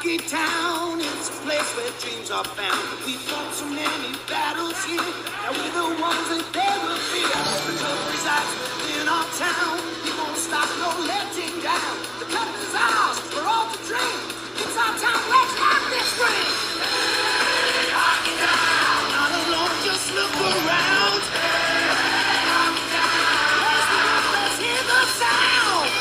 Hockey Town is a place where dreams are found. We fought so many battles here, now we're the ones that they will fear. The club resides within our town. We won't stop, no letting down. The cup is ours, we're all to drink. It's our town, let's rock this ring. Hey, Hockey Town, not alone, just look around. Hey, Hockey Town, let's hear the sound.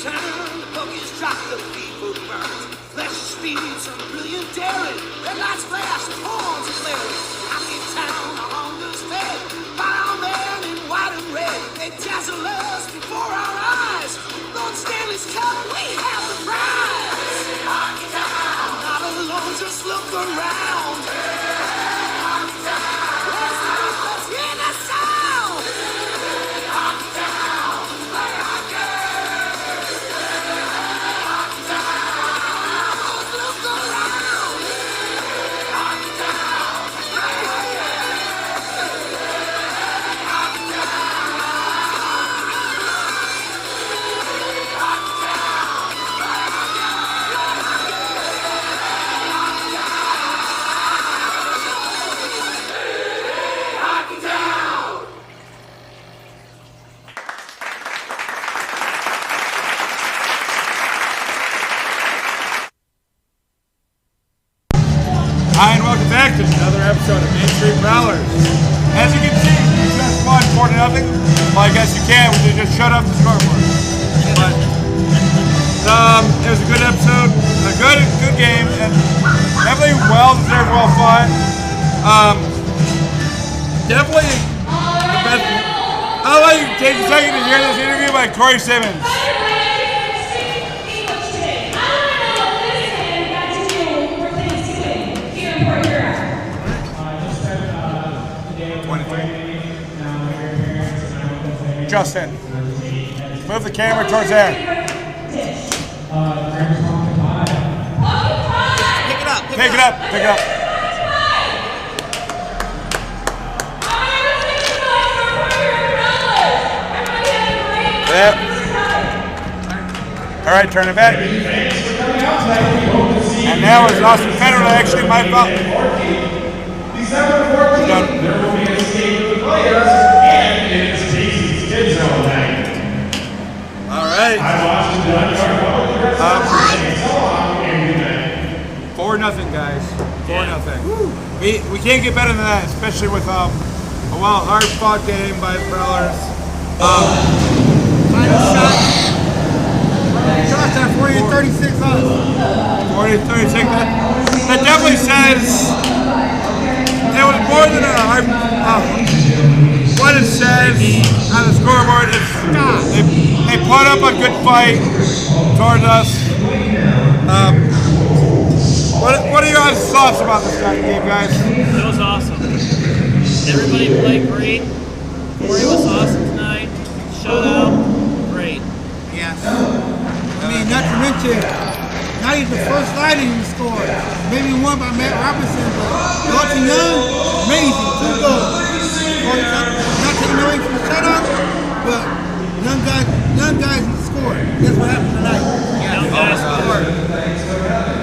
Turn, the buckets drop, the people burn. Flesh speed, some brilliant daring. Red lights flash, the horns are blaring. Hockey Town, our hunger's fed by our men in white and red. They dazzle us before our eyes. Lord Stanley's Cup, we have the prize. Hockey Town, not alone, just look around. Hockey Town, where's the beat? Let's hear the sound. Hockey Town, play hockey. Hi, and welcome back to another episode of Main Street Prowlers. As you can see, we just won 4-0. Well, I guess you can when you just shut up the scoreboard. But it was a good episode, a good game, and definitely well deserved, well fought. Definitely the best. I'll let you take a second to hear this interview by Corey Simmons. Justin, move the camera towards there. Pick it up. Yep. All right, turn it back. And now it's Austin Penalty, actually my fault. Done. All right. 4-0, guys. 4-0. We can't get better than that, especially with a hard-fought game by the Prowlers. Final shots at 40-36. 40-36. That definitely says it was more than a hard. What it says on the scoreboard is they put up a good fight towards us. What are your guys' thoughts about this game, guys? It was awesome. Everybody played great. Corey was awesome tonight. Shutout, great. Yes. I mean, not to mention, not even the first line he scored. Maybe one by Matt Robinson, but Dalton Young, amazing, 2 goals. Not taking away from the shutout, but young guys scored. That's what happened tonight. Young guys scored.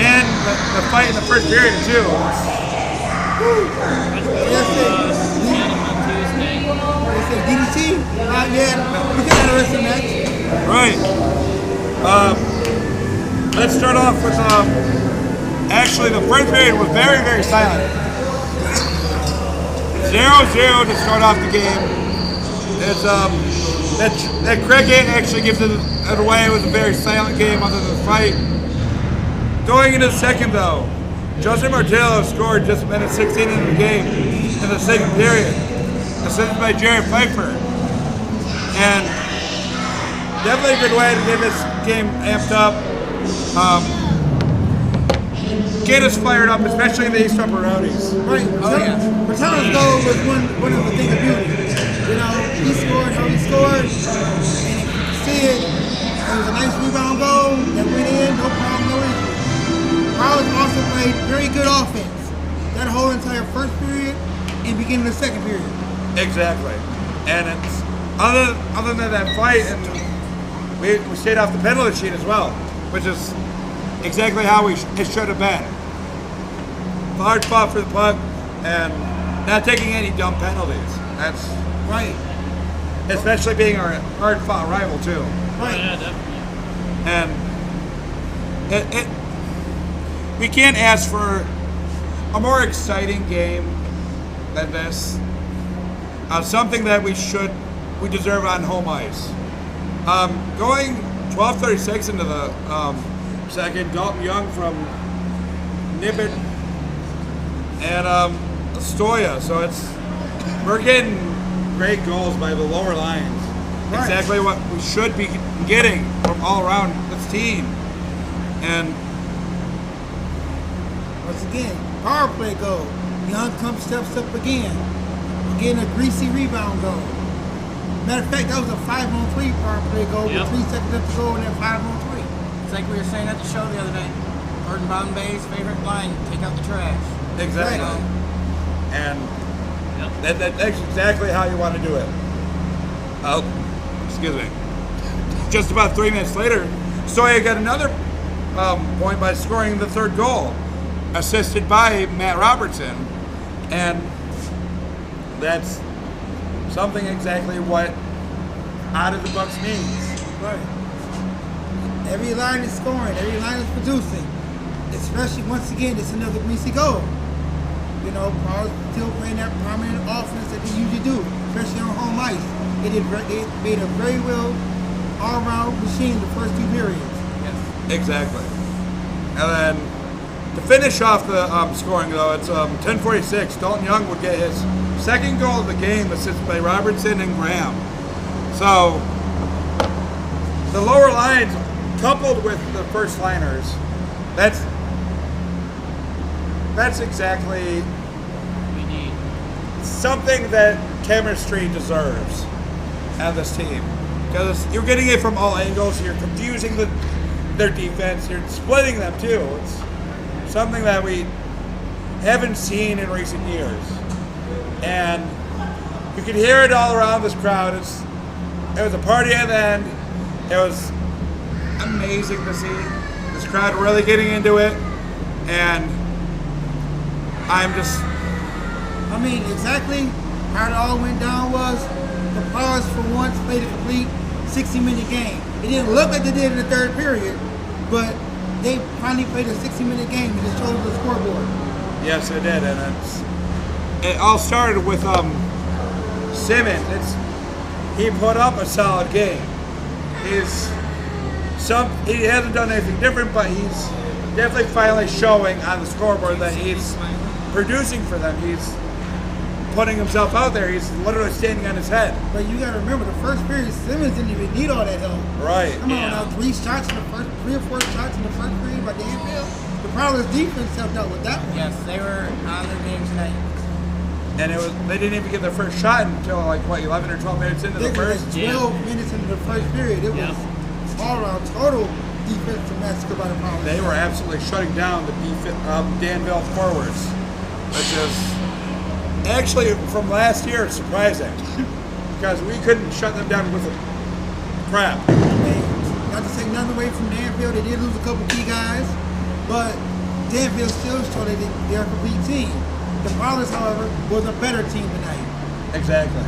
And the fight in the first period, too. They said DDT? Yeah, we can have the rest of the match. Right. Let's start off with, actually the first period was very, very silent. 0-0 to start off the game. It's, that cricket actually gives it away. It was a very silent game other than the fight. Going into the second, though, Justin Martello scored just a minute 16 in the game in the second period. Assisted by Jared Pfeiffer. And definitely a good way to get this game amped up. Get us fired up, especially the East Upper Rowdies. Right. Martello's goal was one of the things of beauty. You know, he scored how he scored, and if you can see it, it was a nice rebound goal that went in, no problem, no issue. Prowlers also played very good offense that whole entire first period and beginning of the second period. Exactly. And other than that fight, and we stayed off the penalty sheet as well, which is exactly how it should have been. Hard fought for the puck and not taking any dumb penalties. That's Right. especially being our hard fought rival too. Right. Yeah, definitely. And we can't ask for a more exciting game than this. Something that we deserve on home ice. Going 12:36 into the second, Dalton Young from Nibbit and Stoya. So we're getting great goals by the lower lines. Right. Exactly what we should be getting from all around this team. And Once again, power play goal. Young steps up again. We're getting a greasy rebound goal. Matter of fact, that was a 5-on-3 power play goal Yep. with 3 seconds left to go and then 5-on-3. It's like we were saying at the show the other day. Gordon Brown Bay's favorite line, take out the trash. exactly. Right. And Yep. that's exactly how you want to do it. Oh, excuse me. Just about 3 minutes later, Stoya got another point by scoring the third goal, assisted by Matt Robertson. And that's something exactly what out of the Bucks means. Right. Every line is scoring, every line is producing. Especially once again, it's another greasy goal. You know, Paul's still playing that prominent offense that they usually do, especially on home ice. They made a very well all-around machine the first 2 periods. Yes. Exactly. And then to finish off the scoring, though, it's 10:46. Dalton Young would get his second goal of the game, assisted by Robertson and Graham. So the lower lines, coupled with the first liners, that's exactly We need. something that chemistry deserves out of this team. Because you're getting it from all angles, you're confusing their defense, you're splitting them too. It's something that we haven't seen in recent years. And you could hear it all around this crowd. It was a party at the end. It was amazing to see this crowd really getting into it. And I mean, exactly how it all went down was the Pirates for once played a complete 60-minute game. It didn't look like they did in the third period, but they finally played a 60-minute game and it showed the scoreboard. Yes, it did, and it all started with Simmons. He put up a solid game. He hasn't done anything different, but he's definitely finally showing on the scoreboard that he's producing for them. He's putting himself out there. He's literally standing on his head. But you got to remember, the first period, Simmons didn't even need all that help. Right. Come on Yeah. now, 3 or 4 shots in the first period by Danville. The Prowlers defense helped out with that one. Yes, they were on their game tonight. And they didn't even get their first shot until 11 or 12 minutes into They the were first. like 12 minutes into the first period. It was all around total defensive massacre by the Prowlers. They were absolutely shutting down the Danville forwards, which is actually from last year surprising because we couldn't shut them down with a crap. Not to take nothing away from Danville, they did lose a couple key guys, but Danville still showed that they're a complete team. The Prowlers, however, was a better team tonight. Exactly.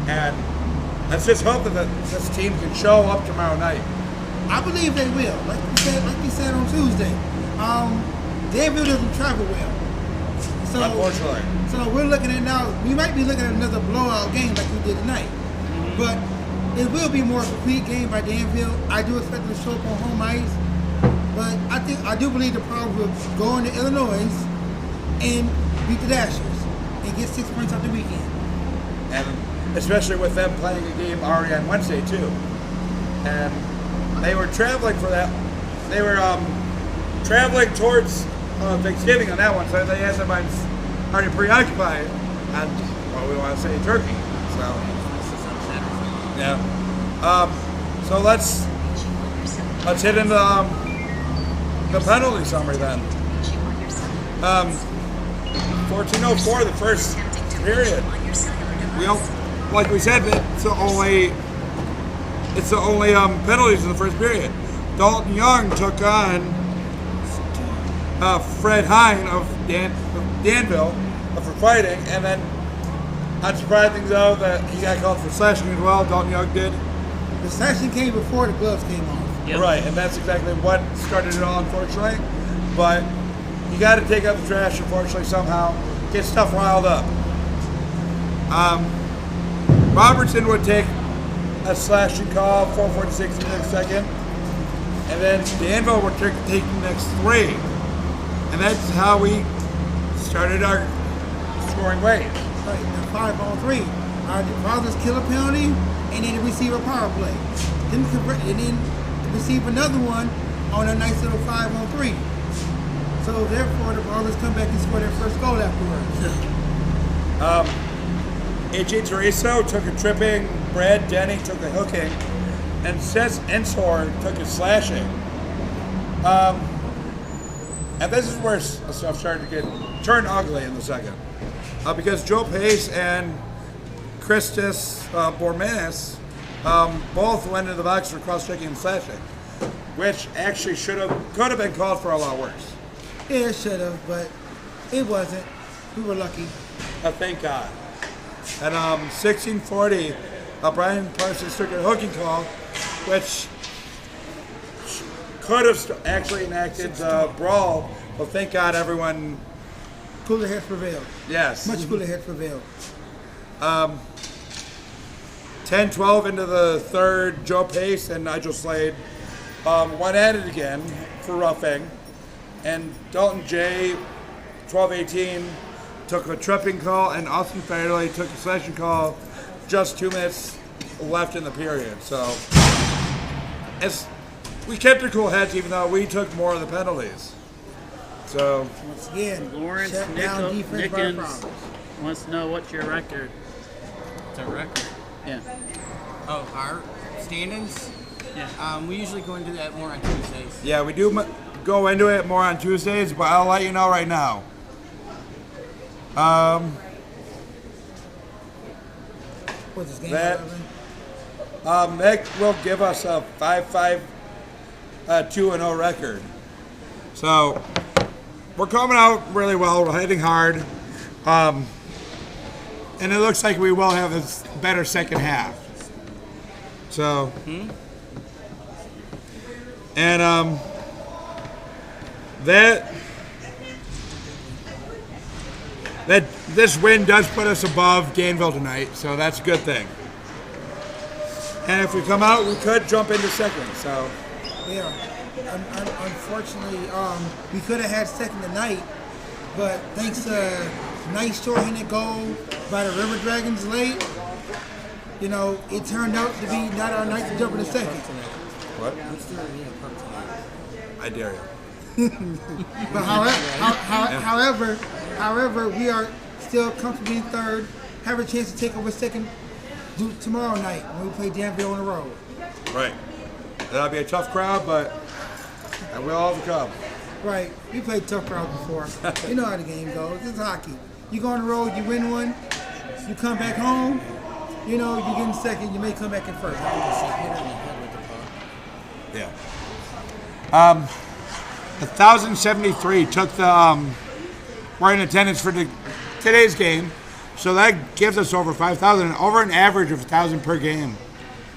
And let's just hope that this team can show up tomorrow night. I believe they will. Like we said on Tuesday, Danville doesn't travel well. So, Unfortunately. So we're looking at now. We might be looking at another blowout game like we did tonight, but it will be more complete game by Danville. I do expect them to show up on home ice, but I do believe the Prowlers will go into Illinois and beat the Dashers and get 6 points off the weekend. And especially with them playing a game already on Wednesday too. And they were traveling for that. They were traveling towards Thanksgiving on that one, so they had their minds already preoccupied and we want to say turkey. So yeah. So let's hit into the penalty summary then. 14:04 the first period. like we said, it's the only penalties in the first period. Dalton Young took on Fred Hine of Danville for fighting, and then unsurprising though that he got called for slashing as well. Dalton Young did. The slashing came before the gloves came off. Yep. Right, and that's exactly what started it all, unfortunately. But you got to take out the trash, unfortunately, somehow. Get stuff riled up. Robertson would take a slashing call, 4:46 in the next second. And then Danville would take the next 3. And that's how we started our scoring ways. Right, the 5-on-3. The Brothers kill a penalty, and then receive a power play. Then convert, and then receive another one on a nice little 5-on-3. So therefore, the Brothers come back and score their first goal afterwards. A.J. Turiso took a tripping, Brad Denny took a hooking, and Seth Ensor took a slashing. And this is where stuff started to turn ugly in the second. Because Joe Pace and Christus Bormanis both went into the box for cross-checking and slashing, which actually could have been called for a lot worse. Yeah, it should have, but it wasn't. We were lucky. Thank God. And 1640, Brian Parsons took a hooking call, which could have actually enacted the brawl, but thank God everyone. Cooler heads prevailed. Yes. Much cooler heads prevailed. 10-12 into the third, Joe Pace and Nigel Slade went at it again for roughing. And Dalton J, 12-18, took a tripping call, and Austin Fairley took a slashing call just 2 minutes left in the period. So we kept our cool heads even though we took more of the penalties. So Once again, Lawrence shut down defense by the Nickens Brothers. wants to know what's your record. It's a record. Yeah. Oh, our standings? Yeah. We usually go into that more on Tuesdays. yeah, we do go into it more on Tuesdays, but I'll let you know right now. What's this game? That- 11? Nick will give us a 5-5, 2-0 record. So we're coming out really well. We're hitting hard, and it looks like we will have a better second half. So, and that this win does put us above Danville tonight, so that's a good thing. And if we come out, we could jump into second. So, Yeah. Unfortunately, we could have had second tonight, but thanks to nice short-handed goal by the River Dragons late, it turned out to be not our night to jump into second. what? I dare you. But however, we are still comfortably in third, have a chance to take over second tomorrow night when we play Danville on the road. Right. That'll be a tough crowd, but we'll overcome. Right. We played tough crowd before. You know how the game goes. It's hockey. You go on the road, you win one, you come back home, you get in second, you may come back in first. Yeah. 1,073 took the were in attendance for today's game, so that gives us over 5,000, over an average of 1,000 per game,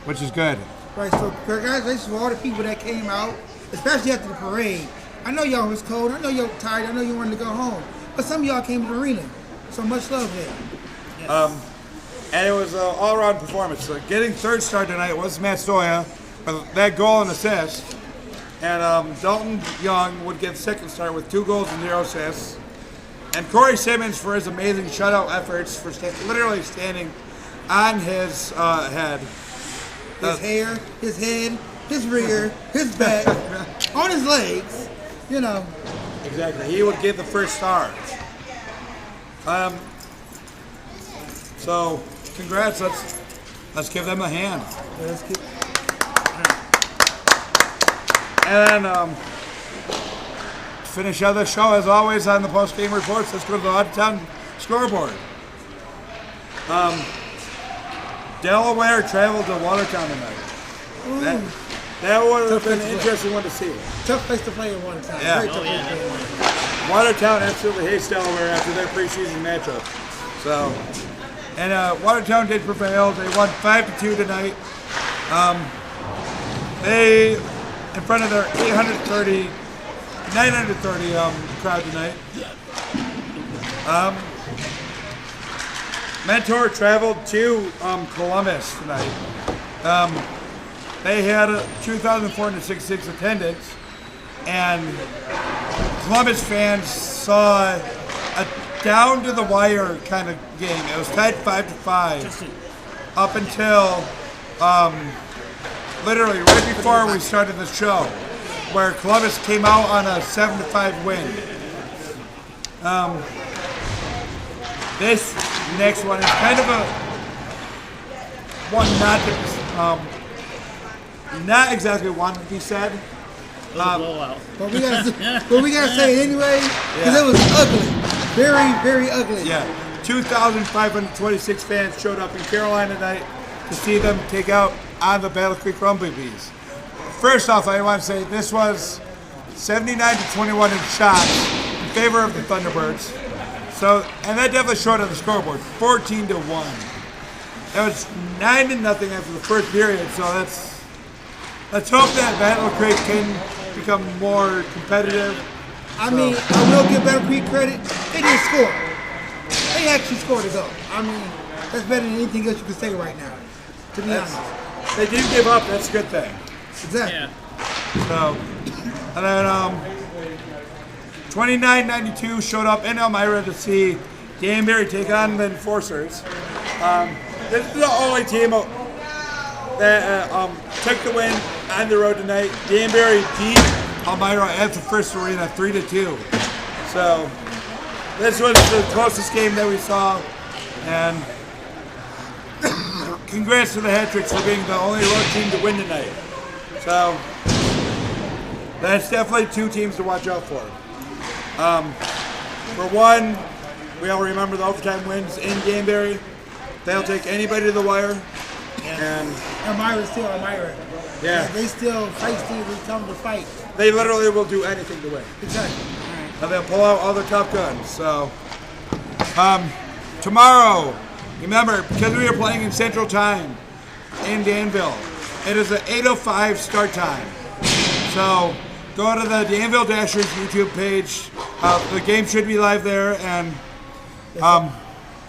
which is good. Right, so congratulations to all the people that came out, especially after the parade. I know y'all was cold, I know y'all tired, I know you wanted to go home, but some of y'all came to the arena, so much love there. And it was an all-around performance. So getting third start tonight was Matt Stoya with that goal and assist. And Dalton Young would get second start with 2 goals and 0 assists. And Corey Simmons for his amazing shutout efforts for literally standing on his head. His hair, his head, his rear, his back, on his legs, Exactly. He would get the first star. So, congrats. Let's give them a hand. Let's keep- And then finish out the show as always on the post-game reports. Let's go to the out-of-town scoreboard. Delaware traveled to Watertown tonight. That would have been an interesting one to see. Tough place to play in Watertown. Yeah. Very tough place to play in. Watertown absolutely hates Delaware after their preseason matchup. So, and Watertown did prevail. They won 5-2 tonight. They, in front of their 930 crowd tonight. Mentor traveled to Columbus tonight. They had a 2,466 attendance, and Columbus fans saw a down-to-the-wire kind of game. It was tied 5-5 up until literally right before we started the show, where Columbus came out on a 7-5 win. This next one is kind of a one not exactly one to be said. Blowout. But we gotta say it anyway, because it was ugly. Very, very ugly. Yeah. 2,526 fans showed up in Carolina tonight to see them take out on the Battle Creek Bumblebees. First off, I want to say this was 79-21 in shots in favor of the Thunderbirds. So, and that definitely showed on the scoreboard, 14-1. That was 9-0 after the first period. So let's hope that Battle Creek can become more competitive. I mean, I will give Battle Creek credit. They didn't score. They actually scored a goal. I mean, that's better than anything else you can say right now, to be honest. They didn't give up. That's a good thing. Exactly. Yeah. So, and then 29-92 showed up in Elmira to see Danbury take on the Enforcers. This is the only team that took the win on the road tonight. Danbury beat Elmira at the first arena 3-2. So this was the closest game that we saw, and congrats to the Hat-Tricks for being the only road team to win tonight. So that's definitely two teams to watch out for. For one, we all remember the overtime wins in Danbury. They'll take anybody to the wire. And Elmira's still Elmira. yeah, They still fight, they tell them to fight. they literally will do anything to win. Exactly. And they'll pull out all their top guns. So tomorrow, remember, because we are playing in Central Time in Danville, it is an 8:05 start time. So go to the Danville Dashers YouTube page. The game should be live there, and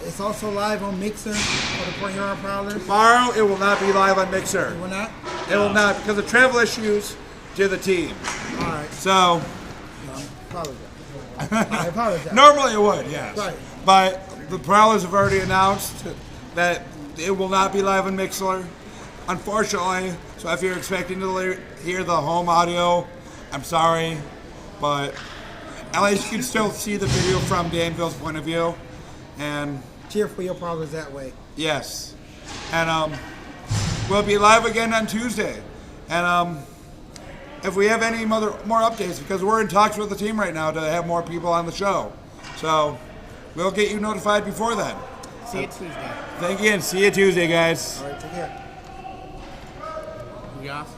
It's also live on Mixer for the Port Huron Prowlers. tomorrow it will not be live on Mixer. We're not? It will not, because of travel issues to the team. All right. So I apologize. normally it would, yes. Right. But the Prowlers have already announced that it will not be live on Mixer, unfortunately. So if you're expecting to hear the home audio, I'm sorry, but at least you can still see the video from Danville's point of view. And Cheer for your Prowlers that way. yes, and we'll be live again on Tuesday. And if we have any more updates, because we're in talks with the team right now to have more people on the show, so we'll get you notified before then. See you Tuesday. Thank you, and see you Tuesday, guys. All right, take care. We off?